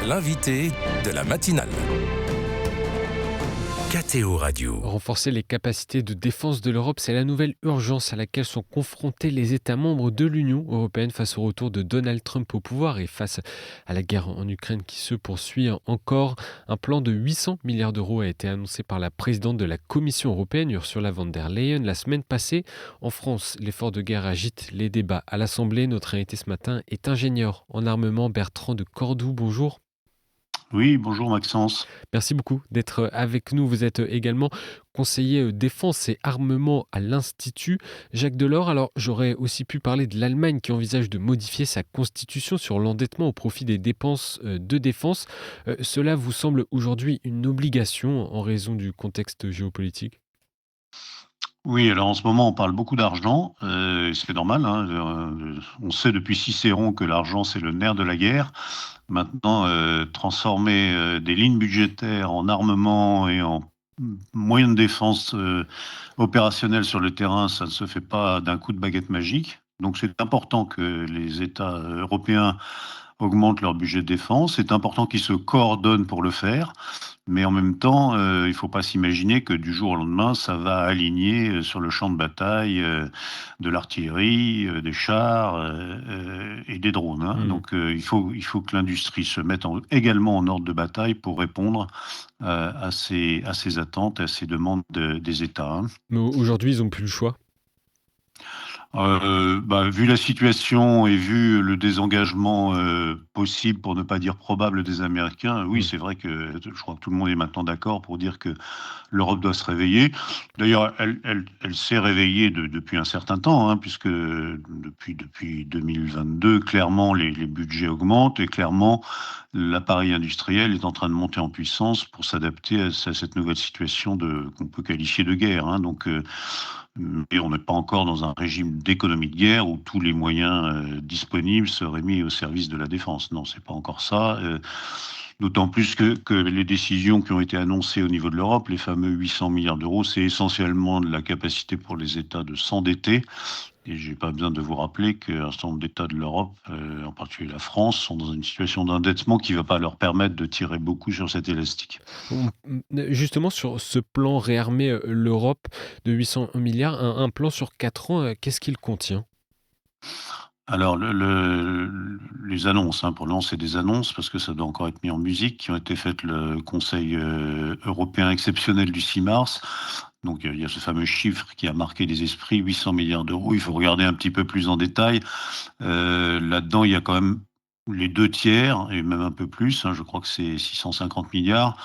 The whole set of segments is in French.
L'invité de la matinale. KTO Radio. Renforcer les capacités de défense de l'Europe, c'est la nouvelle urgence à laquelle sont confrontés les États membres de l'Union européenne face au retour de Donald Trump au pouvoir et face à la guerre en Ukraine qui se poursuit encore. Un plan de 800 milliards d'euros a été annoncé par la présidente de la Commission européenne, Ursula von der Leyen, la semaine passée. En France, l'effort de guerre agite les débats à l'Assemblée. Notre invité ce matin est ingénieur en armement, Bertrand de Cordoue. Bonjour. Oui, bonjour Maxence. Merci beaucoup d'être avec nous. Vous êtes également conseiller défense et armement à l'Institut Jacques Delors. Alors, j'aurais aussi pu parler de l'Allemagne qui envisage de modifier sa constitution sur l'endettement au profit des dépenses de défense. Cela vous semble aujourd'hui une obligation en raison du contexte géopolitique ? Oui, alors en ce moment, on parle beaucoup d'argent, c'est normal, hein, on sait depuis Cicéron que l'argent, c'est le nerf de la guerre. Maintenant, transformer, des lignes budgétaires en armement et en moyens de défense, opérationnels sur le terrain, ça ne se fait pas d'un coup de baguette magique. Donc c'est important que les États, européens augmentent leur budget de défense. C'est important qu'ils se coordonnent pour le faire. Mais en même temps, il ne faut pas s'imaginer que du jour au lendemain, ça va aligner, sur le champ de bataille, de l'artillerie, des chars, et des drones, hein. Mmh. Donc, il faut que l'industrie se mette également en ordre de bataille pour répondre, à ces attentes et à ces demandes des États, hein. Mais aujourd'hui, ils n'ont plus le choix. Vu la situation et vu le désengagement, possible, pour ne pas dire probable, des Américains, oui, Mmh. c'est vrai que je crois que tout le monde est maintenant d'accord pour dire que l'Europe doit se réveiller. D'ailleurs, elle s'est réveillée depuis un certain temps, hein, puisque depuis 2022, clairement, les budgets augmentent et clairement, l'appareil industriel est en train de monter en puissance pour s'adapter à cette nouvelle situation qu'on peut qualifier de guerre, hein. Donc, et on n'est pas encore dans un régime d'économie de guerre où tous les moyens, disponibles seraient mis au service de la défense. Non, c'est pas encore ça, d'autant plus que les décisions qui ont été annoncées au niveau de l'Europe, les fameux 800 milliards d'euros, c'est essentiellement de la capacité pour les États de s'endetter. Et j'ai pas besoin de vous rappeler qu'un certain nombre d'États de l'Europe, en particulier la France, sont dans une situation d'endettement qui va pas leur permettre de tirer beaucoup sur cet élastique. Justement, sur ce plan réarmer l'Europe de 800 milliards, un plan sur 4 ans, qu'est-ce qu'il contient ? Alors les annonces, hein, pour le moment, c'est des annonces parce que ça doit encore être mis en musique, qui ont été faites le Conseil, européen exceptionnel du 6 mars. Donc, il y a ce fameux chiffre qui a marqué les esprits, 800 milliards d'euros. Il faut regarder un petit peu plus en détail. Là-dedans, il y a quand même les 2 tiers et même un peu plus, hein, je crois que c'est 650 milliards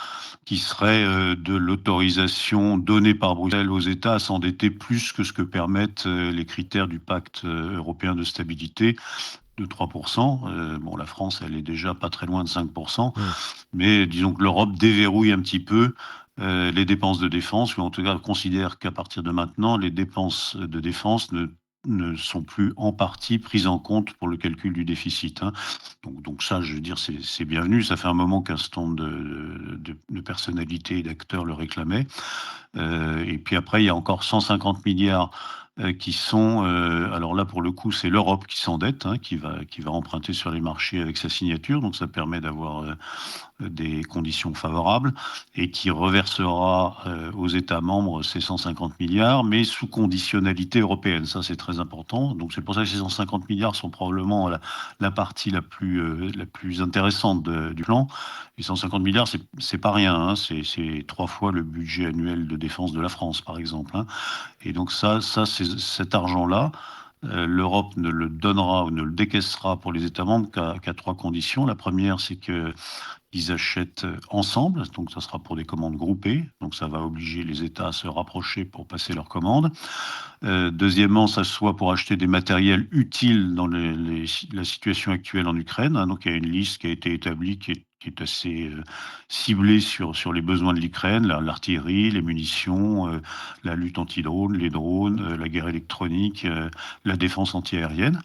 qui seraient, de l'autorisation donnée par Bruxelles aux États à s'endetter plus que ce que permettent, les critères du pacte, européen de stabilité de 3. Bon, la France, elle est déjà pas très loin de 5, Mmh. mais disons que l'Europe déverrouille un petit peu, les dépenses de défense, ou en tout cas considère qu'à partir de maintenant, les dépenses de défense ne sont plus en partie prises en compte pour le calcul du déficit, hein. Donc ça, je veux dire, c'est bienvenu. Ça fait un moment qu'un certain nombre de personnalités et d'acteurs le réclamaient. Et puis après, il y a encore 150 milliards qui sont, alors là, pour le coup, c'est l'Europe qui s'endette, hein, qui va emprunter sur les marchés avec sa signature. Donc ça permet d'avoir, des conditions favorables et qui reversera, aux États membres ces 150 milliards, mais sous conditionnalité européenne. Ça, c'est très important. Donc c'est pour ça que ces 150 milliards sont probablement la partie la plus intéressante du plan. Les 150 milliards, c'est pas rien, hein. C'est 3 fois le budget annuel de défense de la France, par exemple, hein. Et donc c'est cet argent-là, l'Europe ne le donnera ou ne le décaissera pour les États membres qu'à 3 conditions. La première, c'est qu'ils achètent, ensemble, donc ça sera pour des commandes groupées, donc ça va obliger les États à se rapprocher pour passer leurs commandes. Deuxièmement, ça soit pour acheter des matériels utiles dans la situation actuelle en Ukraine, hein. Donc il y a une liste qui a été établie qui est assez, ciblée sur les besoins de l'Ukraine, l'artillerie, les munitions, la lutte anti-drone, les drones, la guerre électronique, la défense antiaérienne.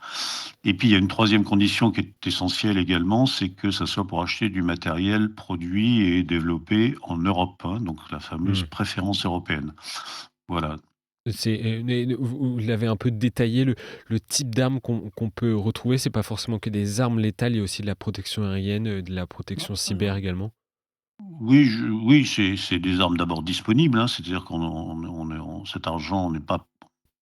Et puis il y a une troisième condition qui est essentielle également, c'est que ça soit pour acheter du matériel produit et développé en Europe, hein, donc la fameuse Mmh. préférence européenne. Voilà. Vous l'avez un peu détaillé, le type d'armes qu'on peut retrouver, c'est pas forcément que des armes létales, il y a aussi de la protection aérienne, de la protection cyber également? Oui, c'est des armes d'abord disponibles, hein, c'est-à-dire cet argent n'est pas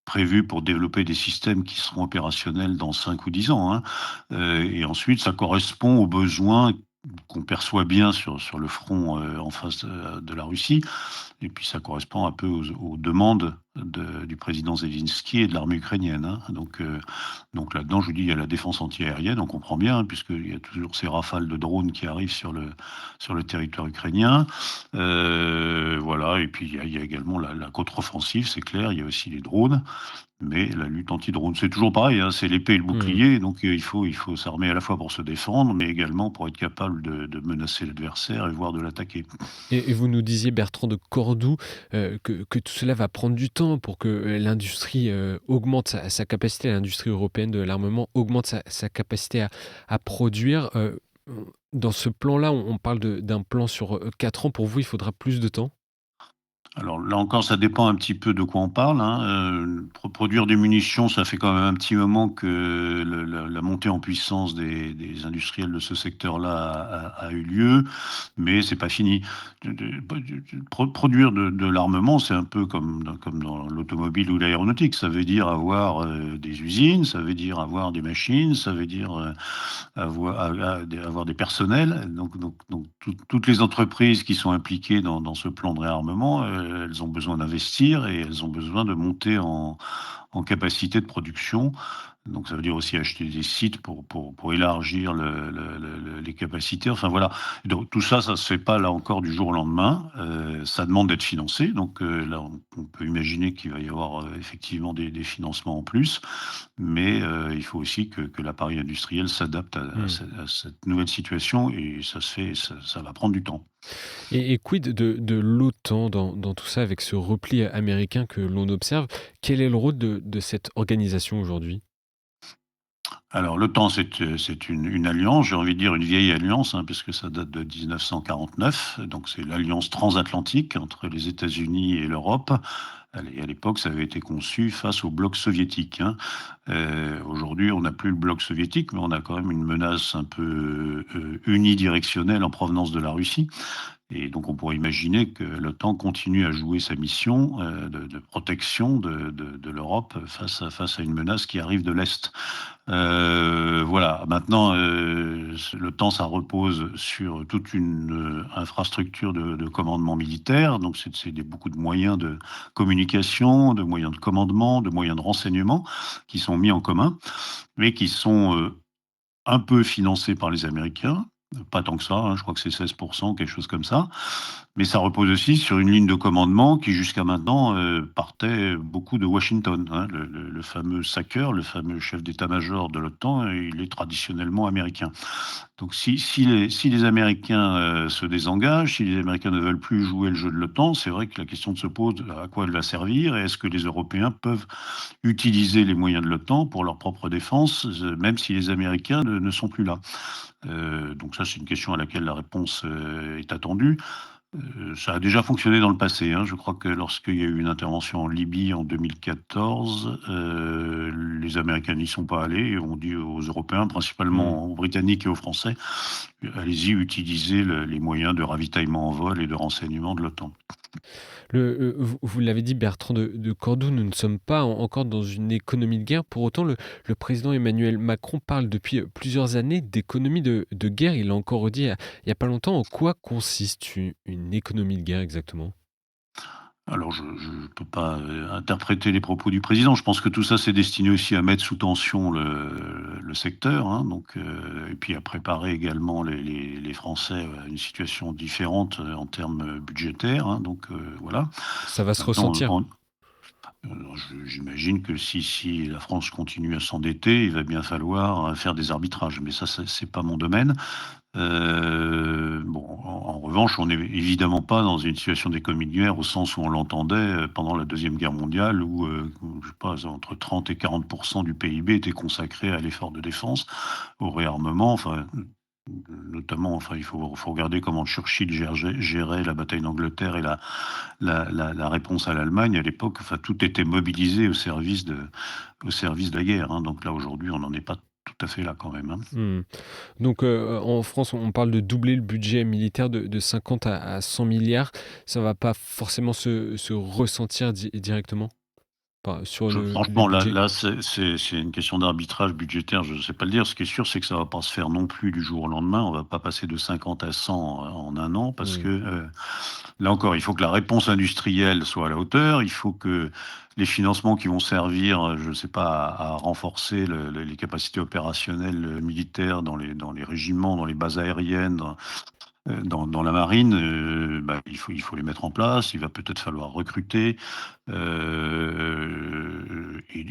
prévu pour développer des systèmes qui seront opérationnels dans 5 ou 10 ans, hein. Et ensuite ça correspond aux besoins qu'on perçoit bien sur le front, en face, de la Russie. Et puis ça correspond un peu aux demandes du président Zelensky et de l'armée ukrainienne, hein. Donc là-dedans, je vous dis, il y a la défense antiaérienne, on comprend bien, hein, puisqu'il y a toujours ces rafales de drones qui arrivent sur le territoire ukrainien. Voilà, et puis il y a également la contre-offensive, c'est clair, il y a aussi les drones. Mais la lutte anti-drone, c'est toujours pareil, hein, c'est l'épée et le Mmh. bouclier, donc il faut s'armer à la fois pour se défendre, mais également pour être capable de menacer l'adversaire et voire de l'attaquer. Et vous nous disiez, Bertrand de Cordoue, que tout cela va prendre du temps pour que, l'industrie, augmente sa capacité, l'industrie européenne de l'armement augmente sa capacité à produire. Dans ce plan-là, on parle d'un plan sur, 4 ans. Pour vous, il faudra plus de temps? Alors là encore, ça dépend un petit peu de quoi on parle, hein. Produire des munitions, ça fait quand même un petit moment que la montée en puissance des industriels de ce secteur-là a eu lieu, mais c'est pas fini. Produire de l'armement, c'est un peu comme dans l'automobile ou l'aéronautique. Ça veut dire avoir, des usines, ça veut dire avoir des machines, ça veut dire, avoir des personnels. Donc toutes les entreprises qui sont impliquées dans ce plan de réarmement, elles ont besoin d'investir et elles ont besoin de monter en capacité de production. Donc ça veut dire aussi acheter des sites pour élargir les capacités. Enfin voilà, donc tout ça, ça se fait pas là encore du jour au lendemain. Ça demande d'être financé. Donc là, on peut imaginer qu'il va y avoir, effectivement des financements en plus. Mais il faut aussi que l'appareil industriel s'adapte Mmh. à cette nouvelle situation et ça se fait, ça va prendre du temps. Et quid de l'OTAN dans tout ça, avec ce repli américain que l'on observe? Quel est le rôle de cette organisation aujourd'hui? Alors l'OTAN, c'est une alliance, j'ai envie de dire une vieille alliance, hein, puisque ça date de 1949. Donc c'est l'alliance transatlantique entre les États-Unis et l'Europe. À l'époque, ça avait été conçu face au bloc soviétique, hein. Aujourd'hui, on n'a plus le bloc soviétique, mais on a quand même une menace un peu, unidirectionnelle en provenance de la Russie. Et donc on pourrait imaginer que l'OTAN continue à jouer sa mission, de protection de l'Europe face à une menace qui arrive de l'Est. Voilà, maintenant, l'OTAN, ça repose sur toute une, infrastructure de commandement militaire, donc beaucoup de moyens de communication, de moyens de commandement, de moyens de renseignement qui sont mis en commun, mais qui sont, un peu financés par les Américains, pas tant que ça, hein, je crois que c'est 16, quelque chose comme ça. Mais ça repose aussi sur une ligne de commandement qui jusqu'à maintenant, partait beaucoup de Washington, hein. Le fameux SACEUR, le fameux chef d'état-major de l'OTAN, il est traditionnellement américain. Donc si les Américains, se désengagent, si les Américains ne veulent plus jouer le jeu de l'OTAN, c'est vrai que la question se pose à quoi elle va servir et est-ce que les Européens peuvent utiliser les moyens de l'OTAN pour leur propre défense, même si les Américains ne sont plus là? Donc ça, c'est une question à laquelle la réponse, est attendue. Ça a déjà fonctionné dans le passé, hein. Je crois que lorsqu'il y a eu une intervention en Libye en 2014, les Américains n'y sont pas allés et ont dit aux Européens, Mmh. principalement aux Britanniques et aux Français: «Allez-y, utilisez les moyens de ravitaillement en vol et de renseignement de l'OTAN». Vous l'avez dit, Bertrand de Cordoue, nous ne sommes pas encore dans une économie de guerre. Pour autant, le président Emmanuel Macron parle depuis plusieurs années d'économie de guerre. Il l'a encore dit il y a pas longtemps. En quoi consiste une économie de guerre exactement? Alors je peux pas, interpréter les propos du président. Je pense que tout ça, c'est destiné aussi à mettre sous tension le secteur, hein, donc et puis à préparer également les Français à une situation différente, en termes, budgétaires, hein, donc voilà. Ça va se Maintenant, ressentir. j'imagine que si la France continue à s'endetter, il va bien falloir, faire des arbitrages, mais ça, c'est pas mon domaine. Bon, en revanche, on n'est évidemment pas dans une situation d'économie de guerre au sens où on l'entendait, pendant la Deuxième Guerre mondiale où je sais pas, entre 30 et 40 du PIB était consacré à l'effort de défense, au réarmement, enfin, notamment, enfin, il faut regarder comment Churchill gérait la bataille d'Angleterre et la réponse à l'Allemagne à l'époque. Enfin, tout était mobilisé au service de la guerre, hein. Donc là, aujourd'hui, on n'en est pas tout à fait là quand même, hein. Mmh. Donc, en France, on parle de doubler le budget militaire de 50 à 100 milliards. Ça va pas forcément se ressentir directement sur le Franchement, là, budget? là, c'est une question d'arbitrage budgétaire, je ne sais pas le dire. Ce qui est sûr, c'est que ça ne va pas se faire non plus du jour au lendemain. On ne va pas passer de 50 à 100 en un an parce que, Mmh. là encore, il faut que la réponse industrielle soit à la hauteur. Il faut que les financements qui vont servir, je ne sais pas, à renforcer les capacités opérationnelles, militaires dans les régiments, dans les bases aériennes, dans la marine, il faut les mettre en place. Il va peut-être falloir recruter.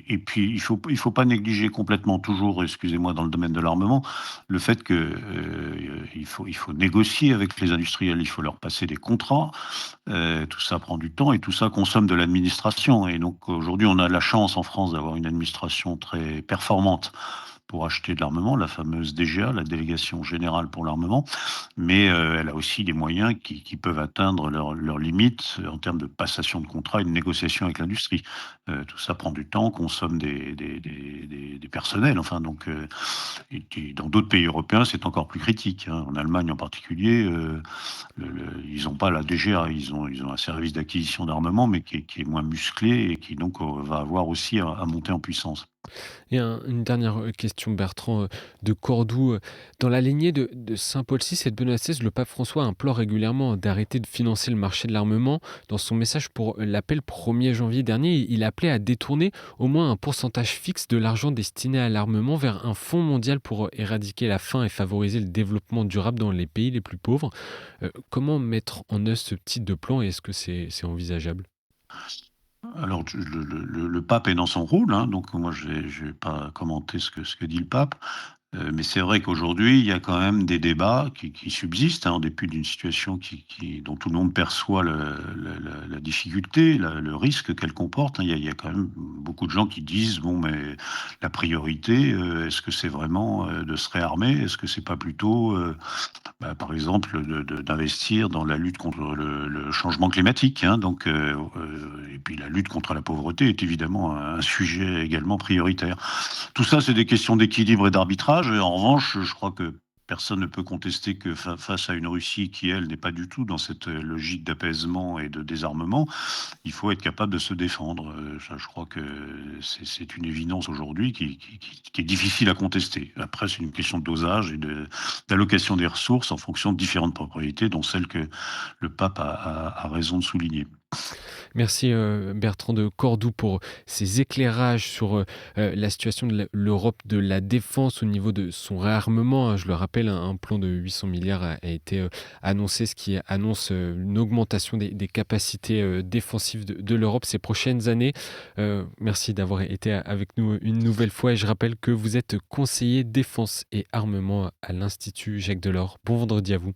Et puis il faut pas négliger complètement toujours, excusez-moi, dans le domaine de l'armement, le fait que, il faut négocier avec les industriels, il faut leur passer des contrats, tout ça prend du temps et tout ça consomme de l'administration et donc aujourd'hui, on a la chance en France d'avoir une administration très performante pour acheter de l'armement, la fameuse DGA, la Délégation générale pour l'armement, mais elle a aussi des moyens qui peuvent atteindre leurs limites en termes de passation de contrat et de négociation avec l'industrie. Tout ça prend du temps, consomme des personnels, enfin donc et dans d'autres pays européens, c'est encore plus critique, hein. En Allemagne en particulier, ils n'ont pas la DGA, ils ont un service d'acquisition d'armement, mais qui est moins musclé et qui donc va avoir aussi à monter en puissance. Et une dernière question, Bertrand, de Cordoue. Dans la lignée de Saint Paul VI et de Benoît XVI, le pape François implore régulièrement d'arrêter de financer le marché de l'armement. Dans son message pour l'appel 1er janvier dernier, il appelait à détourner au moins un pourcentage fixe de l'argent destiné à l'armement vers un fonds mondial pour éradiquer la faim et favoriser le développement durable dans les pays les plus pauvres. Comment mettre en œuvre ce type de plan et est-ce que c'est envisageable? Alors le pape est dans son rôle, hein, donc moi je vais pas commenter ce que dit le pape. Mais c'est vrai qu'aujourd'hui, il y a quand même des débats qui subsistent, hein, en dépit d'une situation dont tout le monde perçoit la difficulté, le risque qu'elle comporte, hein. Il y a quand même beaucoup de gens qui disent: «Bon, mais la priorité, est-ce que c'est vraiment, de se réarmer? Est-ce que c'est pas plutôt, par exemple, d'investir dans la lutte contre le changement climatique, hein?» Donc et puis la lutte contre la pauvreté est évidemment un sujet également prioritaire. Tout ça, c'est des questions d'équilibre et d'arbitrage. En revanche, je crois que personne ne peut contester que face à une Russie qui, elle, n'est pas du tout dans cette logique d'apaisement et de désarmement, il faut être capable de se défendre. Ça, je crois que c'est une évidence aujourd'hui qui est difficile à contester. Après, c'est une question de dosage et d'allocation des ressources en fonction de différentes propriétés, dont celle que le pape a raison de souligner. Merci Bertrand de Cordoue pour ces éclairages sur la situation de l'Europe de la défense au niveau de son réarmement, hein. Je le rappelle, un plan de 800 milliards a été annoncé, ce qui annonce une augmentation des capacités défensives de l'Europe ces prochaines années. Merci d'avoir été avec nous une nouvelle fois et je rappelle que vous êtes conseiller défense et armement à l'Institut Jacques Delors. Bon vendredi à vous.